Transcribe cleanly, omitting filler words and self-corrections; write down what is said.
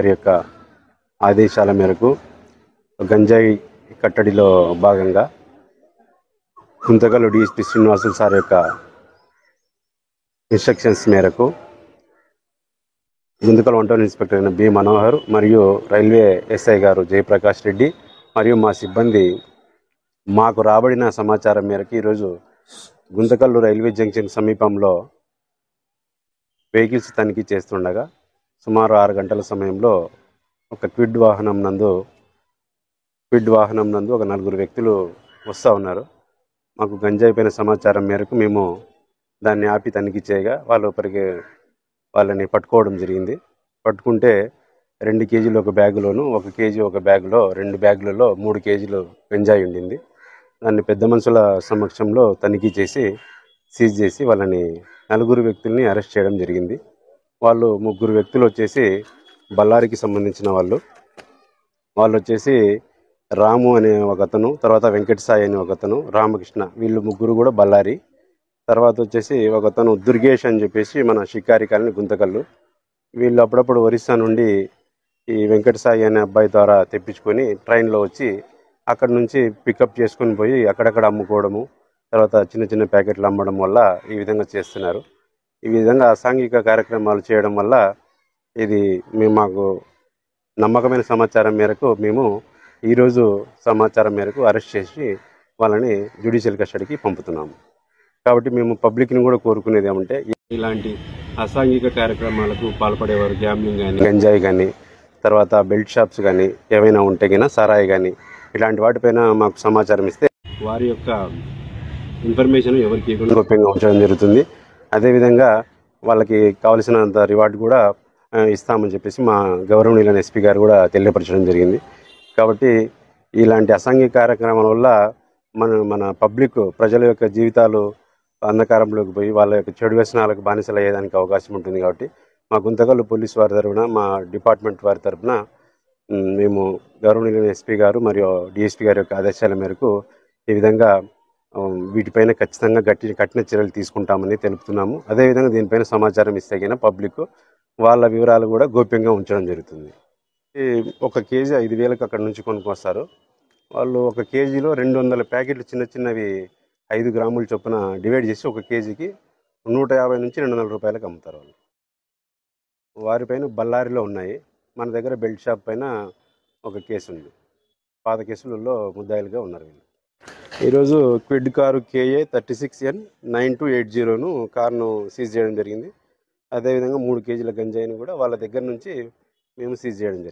గారి యొక్క ఆదేశాల మేరకు గంజాయి కట్టడిలో భాగంగా గుంతకల్ డిఎస్పీ శ్రీనివాసులు సార్ యొక్క ఇన్స్ట్రక్షన్స్ మేరకు గుంతకల్ 1 టౌన్ ఇన్స్పెక్టర్ అయిన బి మనోహర్ మరియు రైల్వే ఎస్ఐ గారు జయప్రకాష్ రెడ్డి మరియు మా సిబ్బంది మాకు రాబడిన సమాచారం మేరకు ఈరోజు గుంతకల్ రైల్వే జంక్షన్ సమీపంలో వెహికల్స్ తనిఖీ చేస్తుండగా సుమారు 6 గంటల సమయంలో ఒక క్విడ్ వాహనం నందు ఒక 4 వ్యక్తులు వస్తూ ఉన్నారు. మాకు గంజాయి పైన సమాచారం మేరకు మేము దాన్ని ఆపి తనిఖీ చేయగా వాళ్ళని పట్టుకోవడం జరిగింది. పట్టుకుంటే 2 కేజీలు ఒక బ్యాగులోను 1 కేజీ ఒక బ్యాగులో 2 బ్యాగులలో 3 కేజీలు గంజాయి ఉండింది. దాన్ని పెద్ద మనుషుల సమక్షంలో తనిఖీ చేసి సీజ్ చేసి వాళ్ళని 4 వ్యక్తుల్ని అరెస్ట్ చేయడం జరిగింది. వాళ్ళు 3 వ్యక్తులు వచ్చేసి బళ్ళారికి సంబంధించిన వాళ్ళు వచ్చేసి రాము అనే ఒకతను, తర్వాత వెంకట సాయి అనే ఒకతను, రామకృష్ణ, వీళ్ళు 3 కూడా బళ్ళారి. తర్వాత వచ్చేసి ఒకతను దుర్గేష్ అని చెప్పేసి మన షికారి కాలనీ గుంతకల్లు. వీళ్ళు అప్పుడప్పుడు ఒరిస్సా నుండి ఈ వెంకట సాయి అనే అబ్బాయి ద్వారా తెప్పించుకొని ట్రైన్లో వచ్చి అక్కడి నుంచి పికప్ చేసుకొని పోయి అక్కడక్కడ అమ్ముకోవడము, తర్వాత చిన్న చిన్న ప్యాకెట్లు అమ్మడం వల్ల ఈ విధంగా చేస్తున్నారు. ఈ విధంగా అసాంఘిక కార్యక్రమాలు చేయడం వల్ల మాకు నమ్మకమైన సమాచారం మేరకు మేము ఈరోజు సమాచారం మేరకు అరెస్ట్ చేసి వాళ్ళని జ్యుడిషియల్ కస్టడీకి పంపుతున్నాము. కాబట్టి మేము పబ్లిక్ని కూడా కోరుకునేది ఏమంటే, ఇలాంటి అసాంఘిక కార్యక్రమాలకు పాల్పడేవారు గ్యాంబ్లింగ్ కానీ, గంజాయి కానీ, తర్వాత బెల్ట్ షాప్స్ కానీ ఏవైనా ఉంటే కానీ, సారాయి కానీ ఇలాంటి వాటిపైన మాకు సమాచారం ఇస్తే వారి యొక్క ఇన్ఫర్మేషన్ ఎవరికి గోప్యంగా ఉంచడం జరుగుతుంది. అదేవిధంగా వాళ్ళకి కావలసినంత రివార్డు కూడా ఇస్తామని చెప్పేసి మా గౌరవనీయులైన ఎస్పీ గారు కూడా తెలియపరచడం జరిగింది. కాబట్టి ఇలాంటి అసాంఘిక కార్యక్రమాల వల్ల మన పబ్లిక్ ప్రజల యొక్క జీవితాలు అంధకారంలోకి పోయి వాళ్ళ యొక్క చెడు వ్యసనాలకు బానిసలు అయ్యేదానికి అవకాశం ఉంటుంది. కాబట్టి మా గుంతకల్ పోలీసు వారి తరఫున, మా డిపార్ట్మెంట్ వారి తరఫున మేము గౌరవనీయులైన ఎస్పీ గారు మరియు డిఎస్పీ గారి యొక్క ఆదేశాల మేరకు ఈ విధంగా వీటిపైన ఖచ్చితంగా కఠిన చర్యలు తీసుకుంటామని తెలుపుతున్నాము. అదేవిధంగా దీనిపైన సమాచారం ఇస్తే కన్నా పబ్లిక్ వాళ్ళ వివరాలు కూడా గోప్యంగా ఉంచడం జరుగుతుంది. 1 కేజీ 5,000కి అక్కడ నుంచి కొనుక్కొస్తారు. వాళ్ళు 1 కేజీలో 200 ప్యాకెట్లు చిన్నవి 5 గ్రాముల చొప్పున డివైడ్ చేసి 1 కేజీకి 150 నుంచి 200 రూపాయలకు అమ్ముతారు. వాళ్ళు వారిపైన బళ్ళారిలో ఉన్నాయి. మన దగ్గర బెల్ట్ షాప్ పైన 1 కేసు ఉంది. పాత కేసులలో ముద్దాయిలుగా ఉన్నారు వీళ్ళు. ఈరోజు క్విడ్ కారు KA 36N9280ను కారును సీజ్ చేయడం జరిగింది. అదేవిధంగా 3 కేజీల గంజాయిని కూడా వాళ్ళ దగ్గర నుంచి మేము సీజ్ చేయడం జరిగింది.